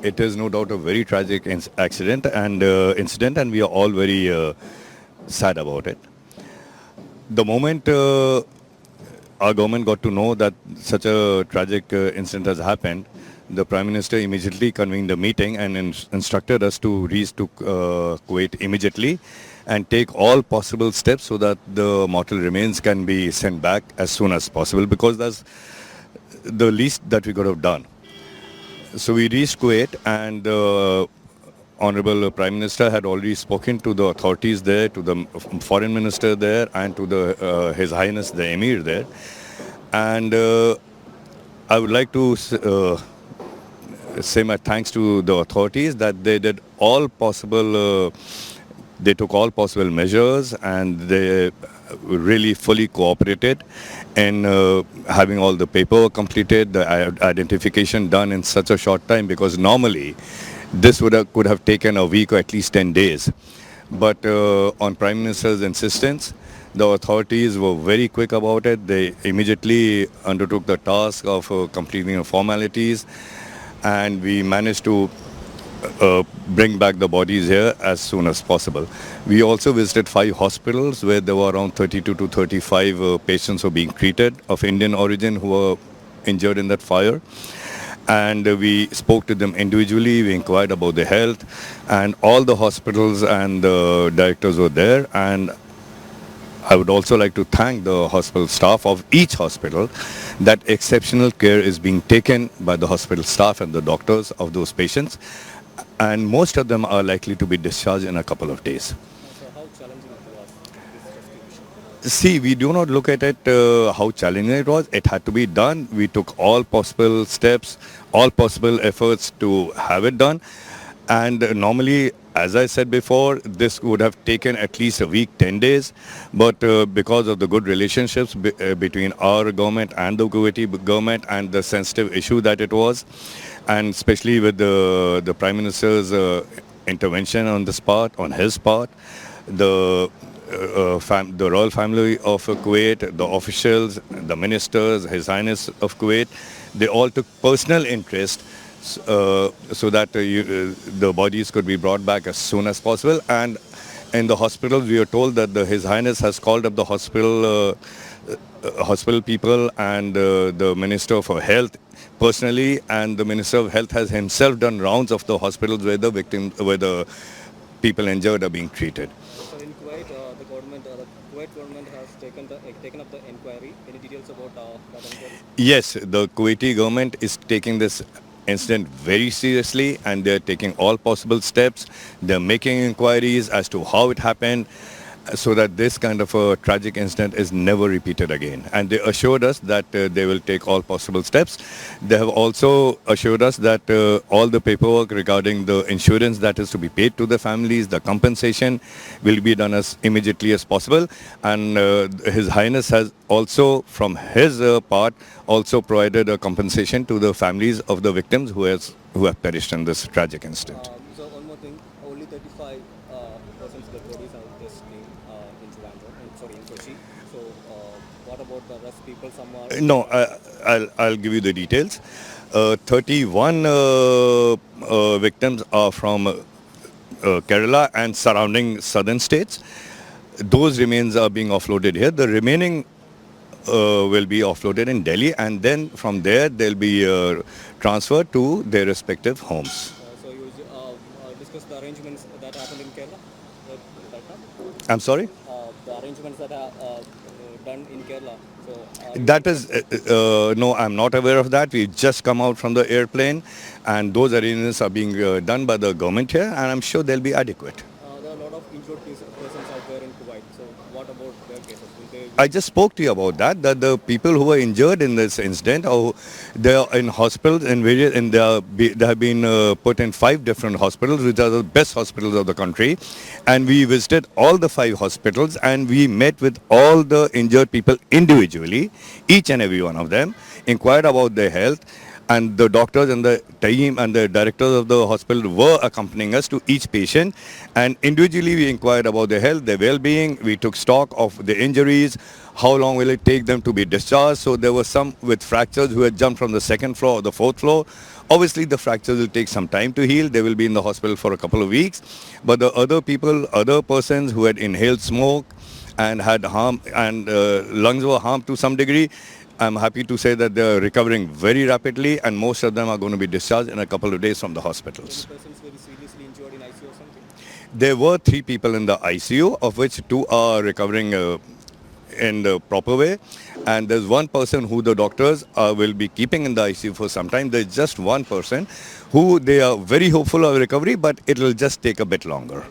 it is no doubt a very tragic accident and incident, and we are all very sad about it. The moment our government got to know that such a tragic incident has happened, the Prime Minister immediately convened a meeting and instructed us to reach to Kuwait immediately and take all possible steps so that the mortal remains can be sent back as soon as possible, because that's the least that we could have done. So we reached Kuwait, and the Honorable Prime Minister had already spoken to the authorities there, to the Foreign Minister there, and to His Highness the Emir there. And I would like to say my thanks to the authorities that they did all possible, they took all possible measures, and they really fully cooperated in having all the paperwork completed, the identification done in such a short time, because normally this could have taken a week or at least 10 days. But on Prime Minister's insistence, the authorities were very quick about it. They immediately undertook the task of completing the formalities, and we managed to bring back the bodies here as soon as possible. We also visited 5 hospitals where there were around 32 to 35 patients who were being treated of Indian origin who were injured in that fire. And we spoke to them individually, we inquired about their health, and all the hospitals and the directors were there. And I would also like to thank the hospital staff of each hospital that exceptional care is being taken by the hospital staff and the doctors of those patients. And most of them are likely to be discharged in a couple of days. So how challenging it was, this rescue mission? See, we do not look at it how challenging it was. It had to be done. We took all possible steps, all possible efforts to have it done. And normally, as I said before, this would have taken at least a week, 10 days. But because of the good relationships between our government and the Kuwaiti government, and the sensitive issue that it was, and especially with the Prime Minister's intervention on this part, on his part, the royal family of Kuwait, the officials, the ministers, His Highness of Kuwait, they all took personal interest so that the bodies could be brought back as soon as possible. And in the hospitals, we are told that His Highness has called up the hospital people and the Minister for Health personally, and the Minister of Health has himself done rounds of the hospitals where the people injured are being treated. So in Kuwait, the Kuwait government has taken up the inquiry. Any details about that inquiry? Yes, the Kuwaiti government is taking this incident very seriously, and they're taking all possible steps. They're making inquiries as to how it happened, so that this kind of a tragic incident is never repeated again. And they assured us that they will take all possible steps. They have also assured us that all the paperwork regarding the insurance that is to be paid to the families, the compensation, will be done as immediately as possible. And His Highness has also, from his part, also provided a compensation to the families of the victims who have perished in this tragic incident. So one more thing, only 35 persons dead bodies are just in Trivandrum, in Kochi. So what about the rest people? Some are... No, I'll give you the details. 31 victims are from Kerala and surrounding southern states. Those remains are being offloaded here. The remaining will be offloaded in Delhi, and then from there they'll be transferred to their respective homes. So you discussed the arrangements that happened in Kerala right now? I'm sorry? The arrangements that are done in Kerala. So That is, no, I'm not aware of that. We've just come out from the airplane, and those arrangements are being done by the government here, and I'm sure they'll be adequate. there are a lot of injured persons out there in Kuwait. So what about their cases? Will they I just spoke to you about that the people who were injured in this incident, they are in hospitals in various, and they have been put in 5 different hospitals, which are the best hospitals of the country. And we visited all the 5 hospitals, and we met with all the injured people individually, each and every one of them, inquired about their health. And the doctors and the team and the directors of the hospital were accompanying us to each patient, and individually we inquired about their health, their well-being. We took stock of the injuries, how long will it take them to be discharged. So there were some with fractures who had jumped from the 2nd floor or the 4th floor Obviously, the fractures will take some time to heal. They will be in the hospital for a couple of weeks. But the other people, other persons who had inhaled smoke and had harm and lungs were harmed to some degree, I'm happy to say that they're recovering very rapidly, and most of them are going to be discharged in a couple of days from the Any hospitals. persons very seriously injured in ICU or something? There were 3 people in the ICU, of which 2 are recovering in the proper way, and there's 1 person who the doctors will be keeping in the ICU for some time. There's just 1 person who they are very hopeful of recovery, but it will just take a bit longer.